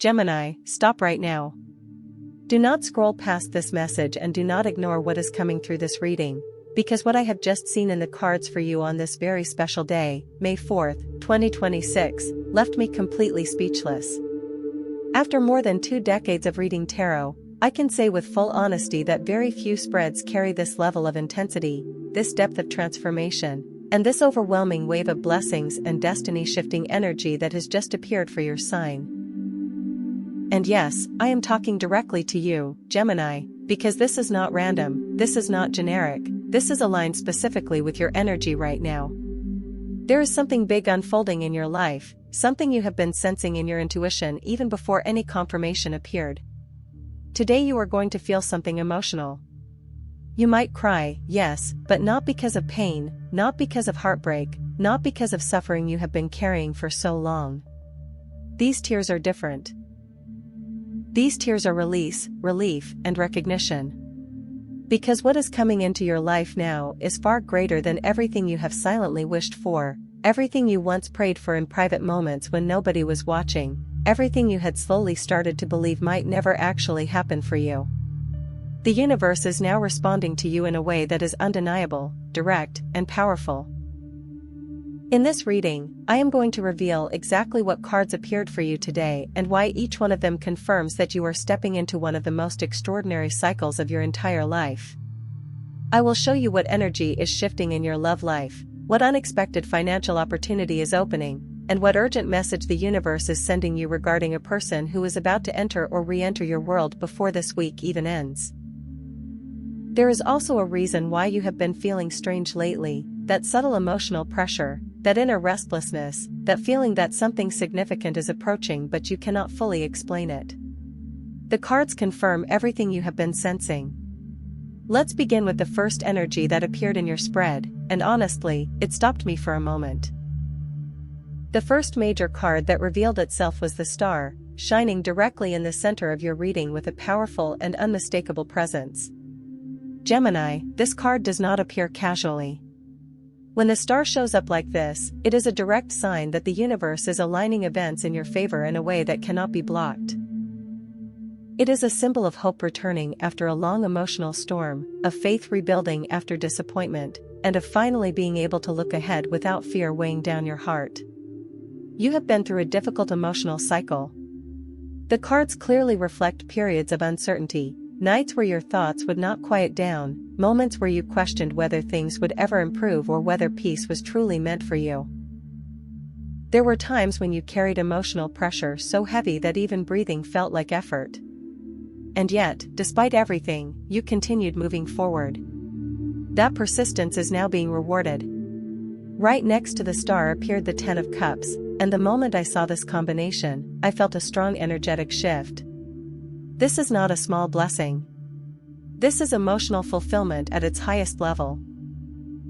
Gemini, stop right now. Do not scroll past this message and do not ignore what is coming through this reading, because what I have just seen in the cards for you on this very special day, May 4th, 2026, left me completely speechless. After more than 2 decades of reading tarot, I can say with full honesty that very few spreads carry this level of intensity, this depth of transformation, and this overwhelming wave of blessings and destiny-shifting energy that has just appeared for your sign. And yes, I am talking directly to you, Gemini, because this is not random, this is not generic, this is aligned specifically with your energy right now. There is something big unfolding in your life, something you have been sensing in your intuition even before any confirmation appeared. Today you are going to feel something emotional. You might cry, yes, but not because of pain, not because of heartbreak, not because of suffering you have been carrying for so long. These tears are different. These tears are release, relief, and recognition. Because what is coming into your life now is far greater than everything you have silently wished for, everything you once prayed for in private moments when nobody was watching, everything you had slowly started to believe might never actually happen for you. The universe is now responding to you in a way that is undeniable, direct, and powerful. In this reading, I am going to reveal exactly what cards appeared for you today and why each one of them confirms that you are stepping into one of the most extraordinary cycles of your entire life. I will show you what energy is shifting in your love life, what unexpected financial opportunity is opening, and what urgent message the universe is sending you regarding a person who is about to enter or re-enter your world before this week even ends. There is also a reason why you have been feeling strange lately, that subtle emotional pressure, that inner restlessness, that feeling that something significant is approaching but you cannot fully explain it. The cards confirm everything you have been sensing. Let's begin with the first energy that appeared in your spread, and honestly, it stopped me for a moment. The first major card that revealed itself was the Star, shining directly in the center of your reading with a powerful and unmistakable presence. Gemini, this card does not appear casually. When the star shows up like this, it is a direct sign that the universe is aligning events in your favor in a way that cannot be blocked. It is a symbol of hope returning after a long emotional storm, of faith rebuilding after disappointment, and of finally being able to look ahead without fear weighing down your heart. You have been through a difficult emotional cycle. The cards clearly reflect periods of uncertainty, nights where your thoughts would not quiet down, moments where you questioned whether things would ever improve or whether peace was truly meant for you. There were times when you carried emotional pressure so heavy that even breathing felt like effort. And yet, despite everything, you continued moving forward. That persistence is now being rewarded. Right next to the star appeared the Ten of Cups, and the moment I saw this combination, I felt a strong energetic shift. This is not a small blessing. This is emotional fulfillment at its highest level.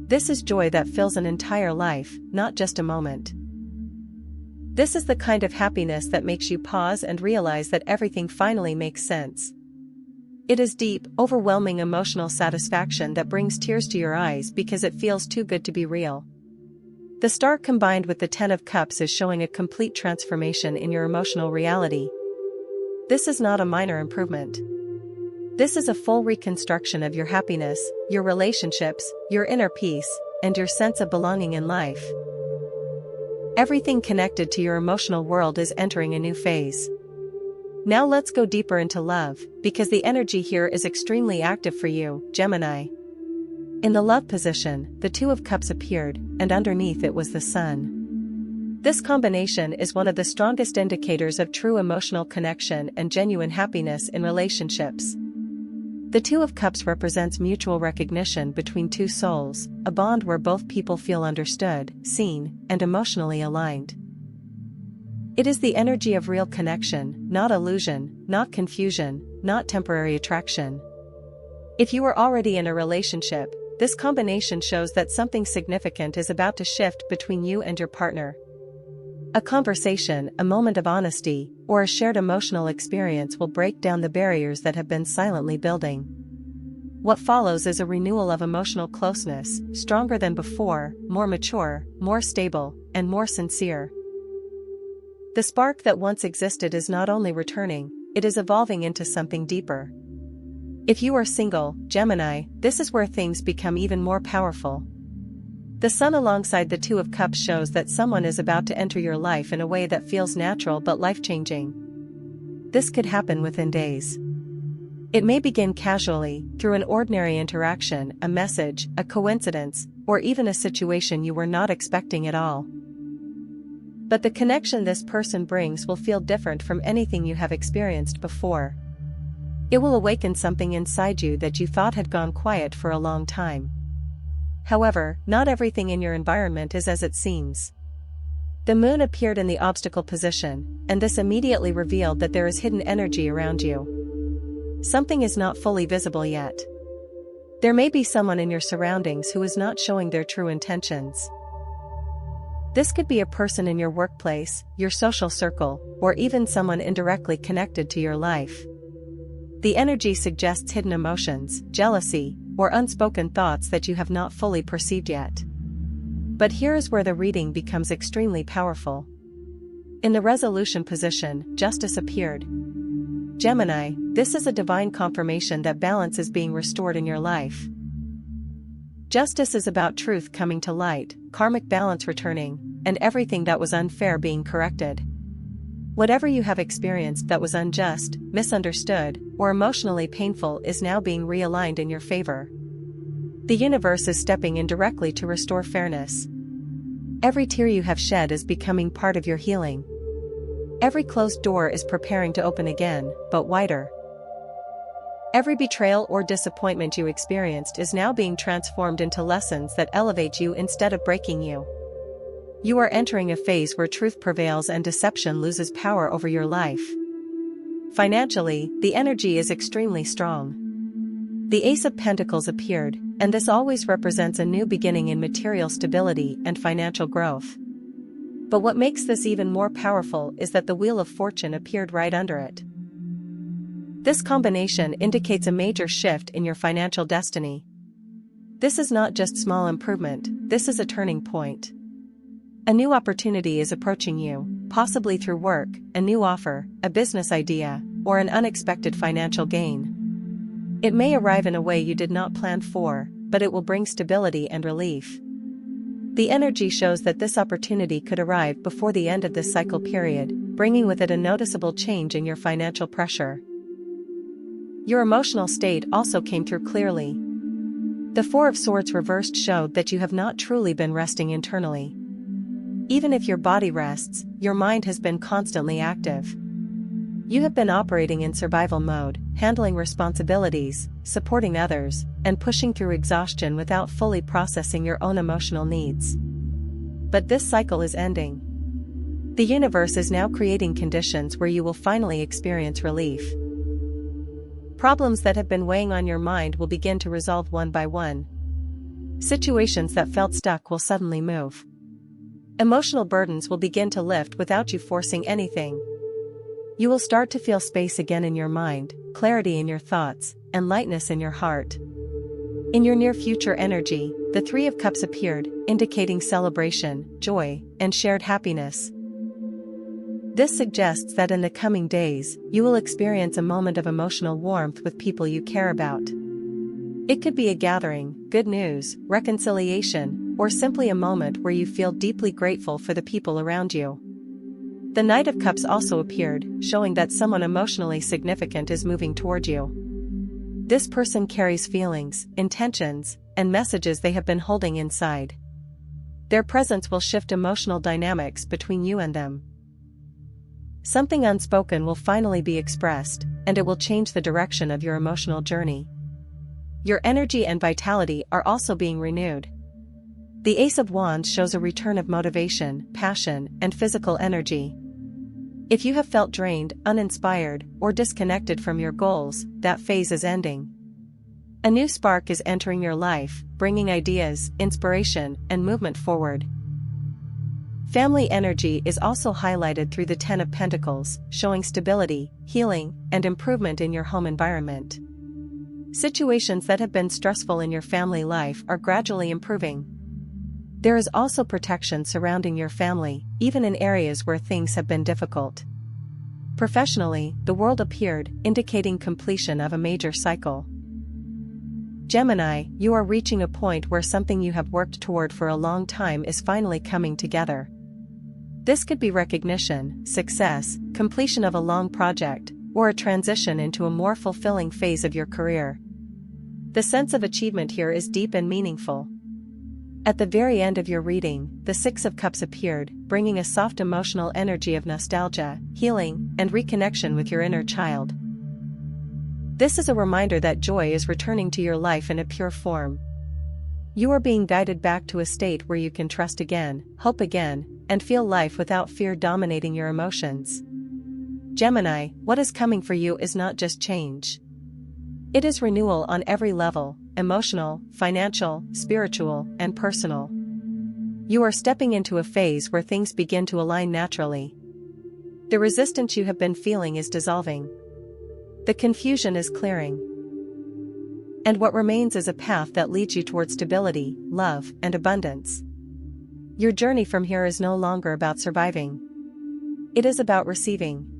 This is joy that fills an entire life, not just a moment. This is the kind of happiness that makes you pause and realize that everything finally makes sense. It is deep, overwhelming emotional satisfaction that brings tears to your eyes because it feels too good to be real. The star combined with the Ten of Cups is showing a complete transformation in your emotional reality. This is not a minor improvement. This is a full reconstruction of your happiness, your relationships, your inner peace, and your sense of belonging in life. Everything connected to your emotional world is entering a new phase. Now let's go deeper into love, because the energy here is extremely active for you, Gemini. In the love position, the Two of Cups appeared, and underneath it was the Sun. This combination is one of the strongest indicators of true emotional connection and genuine happiness in relationships. The Two of Cups represents mutual recognition between two souls, a bond where both people feel understood, seen, and emotionally aligned. It is the energy of real connection, not illusion, not confusion, not temporary attraction. If you are already in a relationship, this combination shows that something significant is about to shift between you and your partner. A conversation, a moment of honesty, or a shared emotional experience will break down the barriers that have been silently building. What follows is a renewal of emotional closeness, stronger than before, more mature, more stable, and more sincere. The spark that once existed is not only returning, it is evolving into something deeper. If you are single, Gemini, this is where things become even more powerful. The Sun alongside the Two of Cups shows that someone is about to enter your life in a way that feels natural but life-changing. This could happen within days. It may begin casually, through an ordinary interaction, a message, a coincidence, or even a situation you were not expecting at all. But the connection this person brings will feel different from anything you have experienced before. It will awaken something inside you that you thought had gone quiet for a long time. However, not everything in your environment is as it seems. The moon appeared in the obstacle position, and this immediately revealed that there is hidden energy around you. Something is not fully visible yet. There may be someone in your surroundings who is not showing their true intentions. This could be a person in your workplace, your social circle, or even someone indirectly connected to your life. The energy suggests hidden emotions, jealousy, or unspoken thoughts that you have not fully perceived yet. But here is where the reading becomes extremely powerful. In the resolution position, justice appeared. Gemini, this is a divine confirmation that balance is being restored in your life. Justice is about truth coming to light, karmic balance returning, and everything that was unfair being corrected. Whatever you have experienced that was unjust, misunderstood, or emotionally painful is now being realigned in your favor. The universe is stepping in directly to restore fairness. Every tear you have shed is becoming part of your healing. Every closed door is preparing to open again, but wider. Every betrayal or disappointment you experienced is now being transformed into lessons that elevate you instead of breaking you. You are entering a phase where truth prevails and deception loses power over your life. Financially, the energy is extremely strong. The Ace of Pentacles appeared, and this always represents a new beginning in material stability and financial growth. But what makes this even more powerful is that the Wheel of Fortune appeared right under it. This combination indicates a major shift in your financial destiny. This is not just small improvement, this is a turning point. A new opportunity is approaching you, possibly through work, a new offer, a business idea, or an unexpected financial gain. It may arrive in a way you did not plan for, but it will bring stability and relief. The energy shows that this opportunity could arrive before the end of this cycle period, bringing with it a noticeable change in your financial pressure. Your emotional state also came through clearly. The Four of Swords reversed showed that you have not truly been resting internally. Even if your body rests, your mind has been constantly active. You have been operating in survival mode, handling responsibilities, supporting others, and pushing through exhaustion without fully processing your own emotional needs. But this cycle is ending. The universe is now creating conditions where you will finally experience relief. Problems that have been weighing on your mind will begin to resolve one by one. Situations that felt stuck will suddenly move. Emotional burdens will begin to lift without you forcing anything. You will start to feel space again in your mind, clarity in your thoughts, and lightness in your heart. In your near future energy, the Three of Cups appeared, indicating celebration, joy, and shared happiness. This suggests that in the coming days, you will experience a moment of emotional warmth with people you care about. It could be a gathering, good news, reconciliation, or simply a moment where you feel deeply grateful for the people around you. The Knight of Cups also appeared, showing that someone emotionally significant is moving toward you. This person carries feelings, intentions, and messages they have been holding inside. Their presence will shift emotional dynamics between you and them. Something unspoken will finally be expressed, and it will change the direction of your emotional journey. Your energy and vitality are also being renewed. The Ace of Wands shows a return of motivation, passion, and physical energy. If you have felt drained, uninspired, or disconnected from your goals, that phase is ending. A new spark is entering your life, bringing ideas, inspiration, and movement forward. Family energy is also highlighted through the Ten of Pentacles, showing stability, healing, and improvement in your home environment. Situations that have been stressful in your family life are gradually improving. There is also protection surrounding your family, even in areas where things have been difficult. Professionally, the world appeared, indicating completion of a major cycle. Gemini, you are reaching a point where something you have worked toward for a long time is finally coming together. This could be recognition, success, completion of a long project, or a transition into a more fulfilling phase of your career. The sense of achievement here is deep and meaningful. At the very end of your reading, the Six of Cups appeared, bringing a soft emotional energy of nostalgia, healing, and reconnection with your inner child. This is a reminder that joy is returning to your life in a pure form. You are being guided back to a state where you can trust again, hope again, and feel life without fear dominating your emotions. Gemini, what is coming for you is not just change. It is renewal on every level: emotional, financial, spiritual, and personal. You are stepping into a phase where things begin to align naturally. The resistance you have been feeling is dissolving. The confusion is clearing. And what remains is a path that leads you toward stability, love, and abundance. Your journey from here is no longer about surviving. It is about receiving.